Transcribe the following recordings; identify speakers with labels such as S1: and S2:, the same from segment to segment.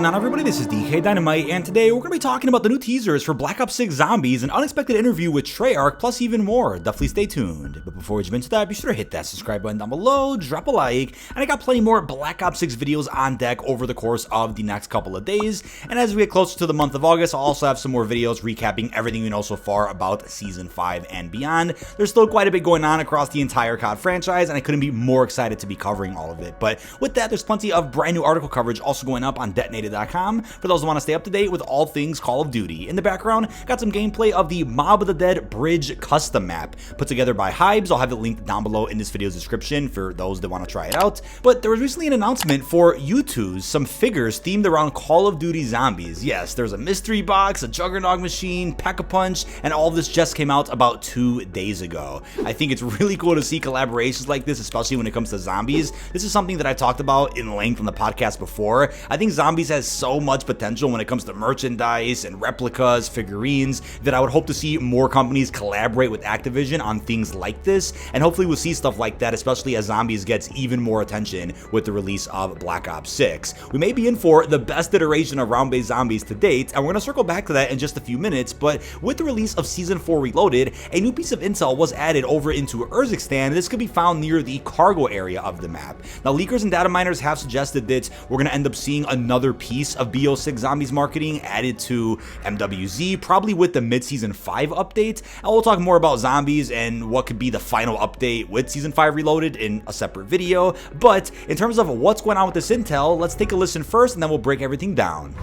S1: going on, everybody? This is dkdynamite, and today we're going to be talking about the new teasers for Black Ops 6 Zombies, an unexpected interview with Treyarch, plus even more. Definitely stay tuned. But before we jump into that, be sure to hit that subscribe button down below, drop a like, and I got plenty more Black Ops 6 videos on deck over the course of the next couple of days. And as we get closer to the month of August, I'll also have some more videos recapping everything we know so far about Season 5 and beyond. There's still quite a bit going on across the entire COD franchise, and I couldn't be more excited to be covering all of it. But with that, there's plenty of brand new article coverage also going up on dkdynamite.com for those who want to stay up to date with all things Call of Duty. In the background, got some gameplay of the Mob of the Dead Bridge custom map put together by Hybes. I'll have it linked down below in this video's description for those that want to try it out. But there was recently an announcement for U2's some figures themed around Call of Duty Zombies. Yes, there's a mystery box, a Juggernaut machine, Pack-a-Punch, and all of this just came out about 2 days ago. I think it's really cool to see collaborations like this, especially when it comes to zombies. This is something that I talked about in length on the podcast before. I think Zombies has so much potential when it comes to merchandise and replicas, figurines, that I would hope to see more companies collaborate with Activision on things like this, and hopefully we'll see stuff like that, especially as Zombies gets even more attention with the release of Black Ops 6. We may be in for the best iteration of round-based zombies to date, and we're going to circle back to that in just a few minutes, but with the release of Season 4 Reloaded, a new piece of intel was added over into Urzikstan. This could be found near the cargo area of the map. Now, leakers and data miners have suggested that we're going to end up seeing another piece of BO6 Zombies marketing added to MWZ, probably with the mid-Season 5 update. And we'll talk more about Zombies and what could be the final update with Season 5 Reloaded in a separate video. But in terms of what's going on with this intel, let's take a listen first and then we'll break everything down.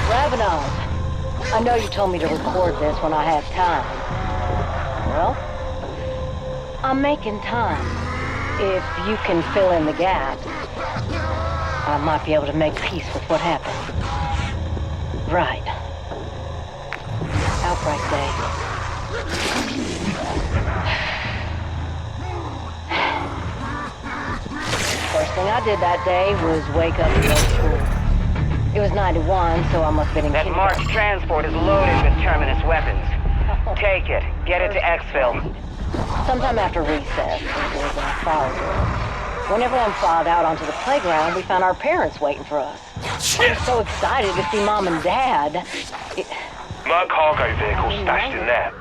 S2: Ravenel, I know you told me to record this when I have time. Well, I'm making time. If you can fill in the gaps, I might be able to make peace with what happened. Right. Outbreak Day. First thing I did that day was wake up and go to school. It was 91, so I must have been in
S3: That
S2: kindergarten.
S3: March transport is loaded with Terminus weapons. Take it. Get it to Exfil.
S2: Sometime after recess, it was in fall. When everyone filed out onto the playground, we found our parents waiting for us. I was so excited to see Mom and Dad.
S4: My cargo vehicle's stashed in there.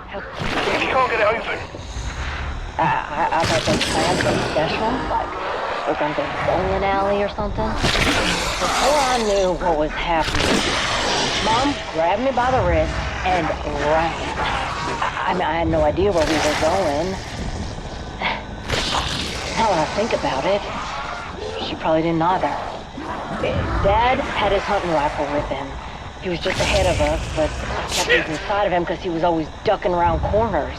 S4: You can't get it open.
S2: I thought they planned something special, like we're going to go to the bowling alley or something. Before I knew what was happening, Mom grabbed me by the wrist and ran. I had no idea where we were going. Now that I think about it, she probably didn't either. Dad had his hunting rifle with him. He was just ahead of us, but I kept losing sight of him because he was always ducking around corners.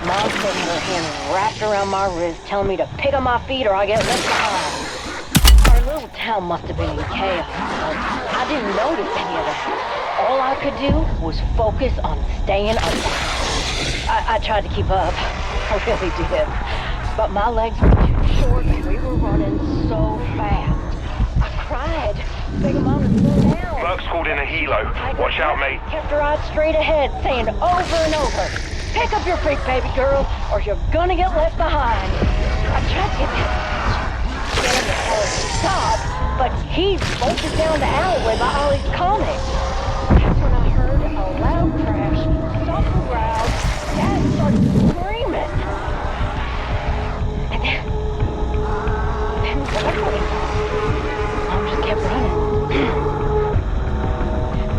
S2: Mom put her hand wrapped around my wrist, telling me to pick up my feet or I get left behind. Our little town must have been in chaos, but I didn't notice any of that. All I could do was focus on staying alive. I tried to keep up. I really did. But my legs were too short and we were running so fast. I cried, begging Mom to slow down.
S4: Merc's called in a helo. Watch out, mate.
S2: Kept her eyes straight ahead, saying over and over, pick up your feet, baby girl, or you're gonna get left behind. I tried to get him to tell her to stop, but he bolted down the alleyway by Ollie's Comics. That's when I heard a loud crash, something growled, Dad started screaming. And then Mom just kept running.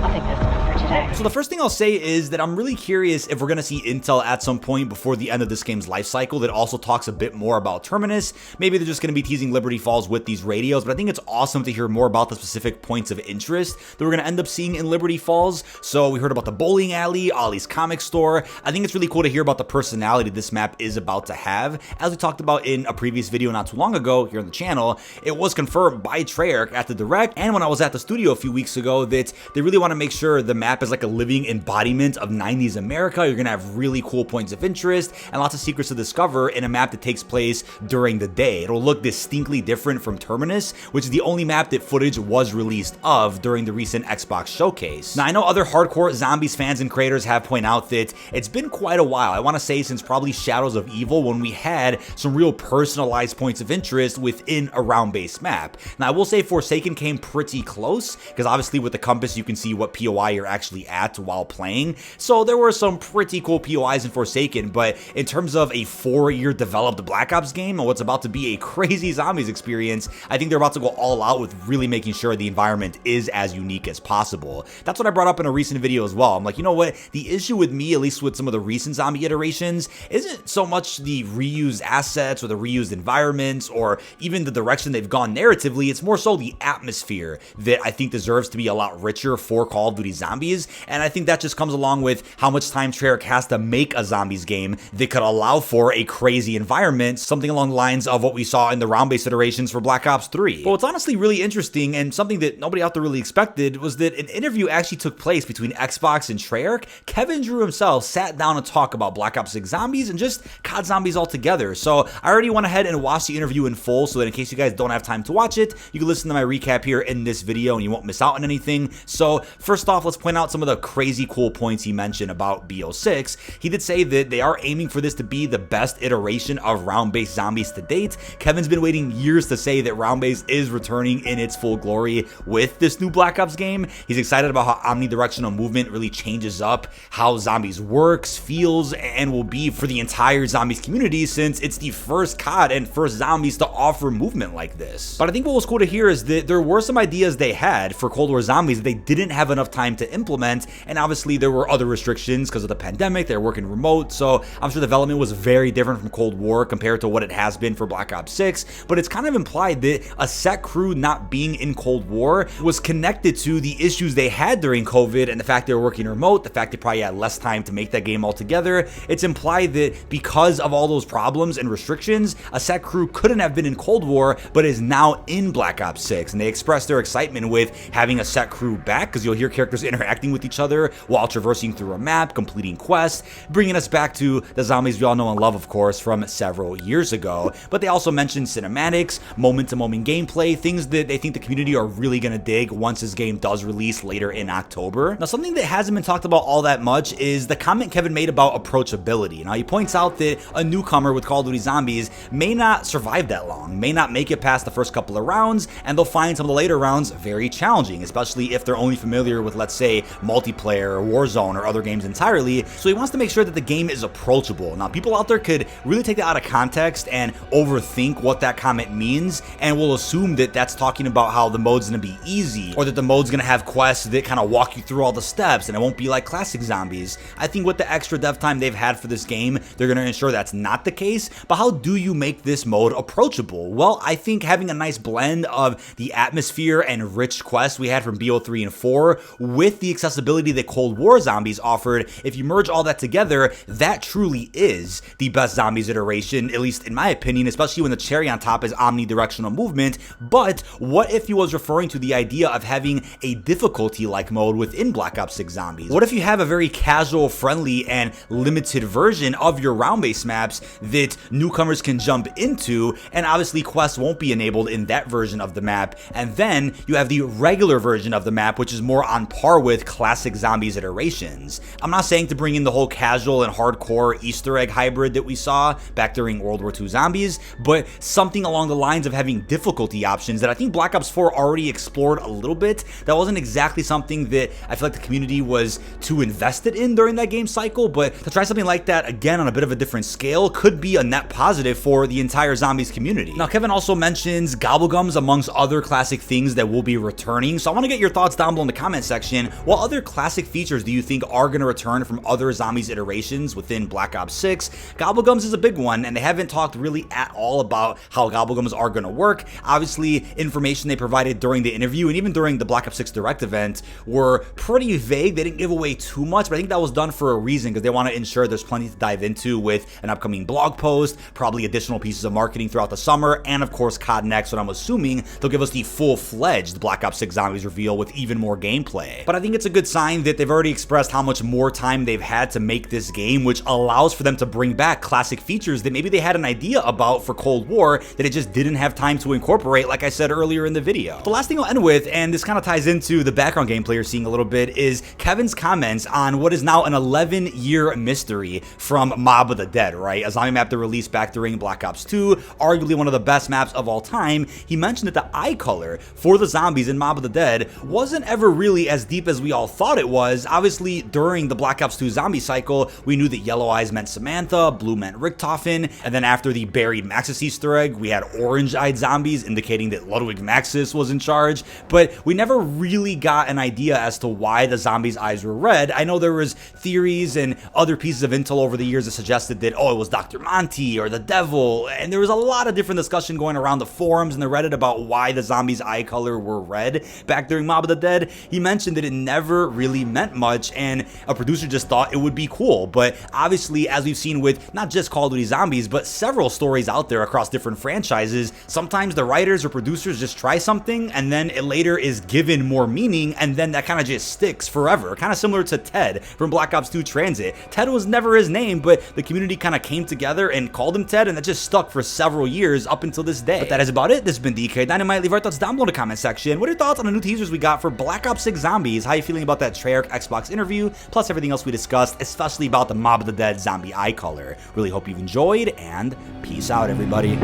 S2: I think that's enough for today.
S1: So the first thing I'll say is that I'm really curious if we're going to see intel at some point before the end of this game's life cycle that also talks a bit more about Terminus. Maybe they're just going to be teasing Liberty Falls with these radios, but I think it's awesome to hear more about the specific points of interest that we're going to end up seeing in Liberty Falls. So we heard about the bowling alley, Ollie's comic store. I think it's really cool to hear about the personality this map is about to have. As we talked about in a previous video not too long ago here on the channel, it was confirmed by Treyarch at the Direct and when I was at the studio a few weeks ago that they really want to make sure the map is like like a living embodiment of 90s America. You're gonna have really cool points of interest and lots of secrets to discover in a map that takes place during the day. It'll look distinctly different from Terminus, which is the only map that footage was released of during the recent Xbox showcase. Now, I know other hardcore Zombies fans and creators have pointed out that it's been quite a while, I want to say since probably Shadows of Evil, when we had some real personalized points of interest within a round-based map. Now, I will say Forsaken came pretty close, because obviously with the compass you can see what POI you're actually at while playing, so there were some pretty cool POIs in Forsaken, but in terms of a 4-year developed Black Ops game and what's about to be a crazy Zombies experience, I think they're about to go all out with really making sure the environment is as unique as possible. That's what I brought up in a recent video as well. I'm like, you know what, the issue with me, at least with some of the recent zombie iterations, isn't so much the reused assets or the reused environments or even the direction they've gone narratively. It's more so the atmosphere that I think deserves to be a lot richer for Call of Duty Zombies, and I think that just comes along with how much time Treyarch has to make a Zombies game that could allow for a crazy environment, something along the lines of what we saw in the round-based iterations for Black Ops 3. But what's honestly really interesting, and something that nobody out there really expected, was that an interview actually took place between Xbox and Treyarch. Kevin Drew himself sat down and talked about Black Ops 6 Zombies and just COD Zombies altogether. So I already went ahead and watched the interview in full, so that in case you guys don't have time to watch it, you can listen to my recap here in this video and you won't miss out on anything. So first off, let's point out some of the crazy cool points he mentioned about BO6. He did say that they are aiming for this to be the best iteration of round-based zombies to date. Kevin's been waiting years to say that round-based is returning in its full glory with this new Black Ops game. He's excited about how omnidirectional movement really changes up how zombies works, feels, and will be for the entire zombies community, since it's the first COD and first zombies to offer movement like this. But I think what was cool to hear is that there were some ideas they had for Cold War Zombies that they didn't have enough time to implement, and obviously there were other restrictions because of the pandemic. They were working remote, so I'm sure development was very different from Cold War compared to what it has been for Black Ops 6, but it's kind of implied that a set crew not being in Cold War was connected to the issues they had during COVID and the fact they were working remote, the fact they probably had less time to make that game altogether. It's implied that because of all those problems and restrictions, a set crew couldn't have been in Cold War, but is now in Black Ops 6, and they expressed their excitement with having a set crew back, because you'll hear characters interacting with each other while traversing through a map, completing quests, bringing us back to the zombies we all know and love, of course, from several years ago. But they also mentioned cinematics, moment-to-moment gameplay, things that they think the community are really going to dig once this game does release later in October. Now, something that hasn't been talked about all that much is the comment Kevin made about approachability. Now, he points out that a newcomer with Call of Duty Zombies may not survive that long, may not make it past the first couple of rounds, and they'll find some of the later rounds very challenging, especially if they're only familiar with, let's say, multiplayer or Warzone or other games entirely. So he wants to make sure that the game is approachable. Now, people out there could really take that out of context and overthink what that comment means, and will assume that that's talking about how the mode's gonna be easy, or that the mode's gonna have quests that kind of walk you through all the steps and it won't be like classic Zombies. I think with the extra dev time they've had for this game, they're gonna ensure that's not the case. But how do you make this mode approachable? Well, I think having a nice blend of the atmosphere and rich quests we had from BO3 and 4 with the accessibility that Cold War Zombies offered, if you merge all that together, that truly is the best Zombies iteration, at least in my opinion, especially when the cherry on top is omnidirectional movement. But what if he was referring to the idea of having a difficulty-like mode within Black Ops 6 Zombies? What if you have a very casual, friendly, and limited version of your round-based maps that newcomers can jump into, and obviously quests won't be enabled in that version of the map, and then you have the regular version of the map, which is more on par with classic Zombies iterations. I'm not saying to bring in the whole casual and hardcore Easter egg hybrid that we saw back during World War II Zombies, but something along the lines of having difficulty options that I think Black Ops 4 already explored a little bit. That wasn't exactly something that I feel like the community was too invested in during that game cycle, but to try something like that again on a bit of a different scale could be a net positive for the entire Zombies community. Now, Kevin also mentions Gobblegums amongst other classic things that will be returning, so I want to get your thoughts down below in the comment section. What other classic features do you think are going to return from other Zombies iterations within Black Ops 6? Gobblegums is a big one, and they haven't talked really at all about how Gobblegums are going to work. Obviously, information they provided during the interview and even during the Black Ops 6 Direct event were pretty vague. They didn't give away too much, but I think that was done for a reason, because they want to ensure there's plenty to dive into with an upcoming blog post, probably additional pieces of marketing throughout the summer, and of course COD Next, when I'm assuming they'll give us the full-fledged Black Ops 6 Zombies reveal with even more gameplay. But I think it's a good sign that they've already expressed how much more time they've had to make this game, which allows for them to bring back classic features that maybe they had an idea about for Cold War that it just didn't have time to incorporate, like I said earlier in the video. The last thing I'll end with, and this kind of ties into the background gameplay you're seeing a little bit, is Kevin's comments on what is now an 11-year mystery from Mob of the Dead, right? A zombie map that released back during Black Ops 2, arguably one of the best maps of all time. He mentioned that the eye color for the zombies in Mob of the Dead wasn't ever really as deep as we all thought it was. Obviously, during the Black Ops 2 zombie cycle, we knew that yellow eyes meant Samantha, blue meant Richtofen, and then after the buried Maxis Easter egg, we had orange-eyed zombies, indicating that Ludwig Maxis was in charge, but we never really got an idea as to why the zombies' eyes were red. I know there was theories and other pieces of intel over the years that suggested that, oh, it was Dr. Monty or the devil, and there was a lot of different discussion going around the forums and the Reddit about why the zombies' eye color were red back during Mob of the Dead. He mentioned that it never really meant much, and a producer just thought it would be cool. But obviously, as we've seen with not just Call of Duty Zombies, but several stories out there across different franchises, sometimes the writers or producers just try something and then it later is given more meaning, and then that kind of just sticks forever. Kind of similar to Ted from Black Ops 2 Transit. Ted was never his name, but the community kind of came together and called him Ted, and that just stuck for several years up until this day. But that is about it. This has been dkdynamite. Leave our thoughts down below in the comment section. What are your thoughts on the new teasers we got for Black Ops 6 Zombies? How are you feeling about that Treyarch Xbox interview, plus everything else we discussed, especially about the Mob of the Dead zombie eye color? Really hope you've enjoyed, and peace out, everybody.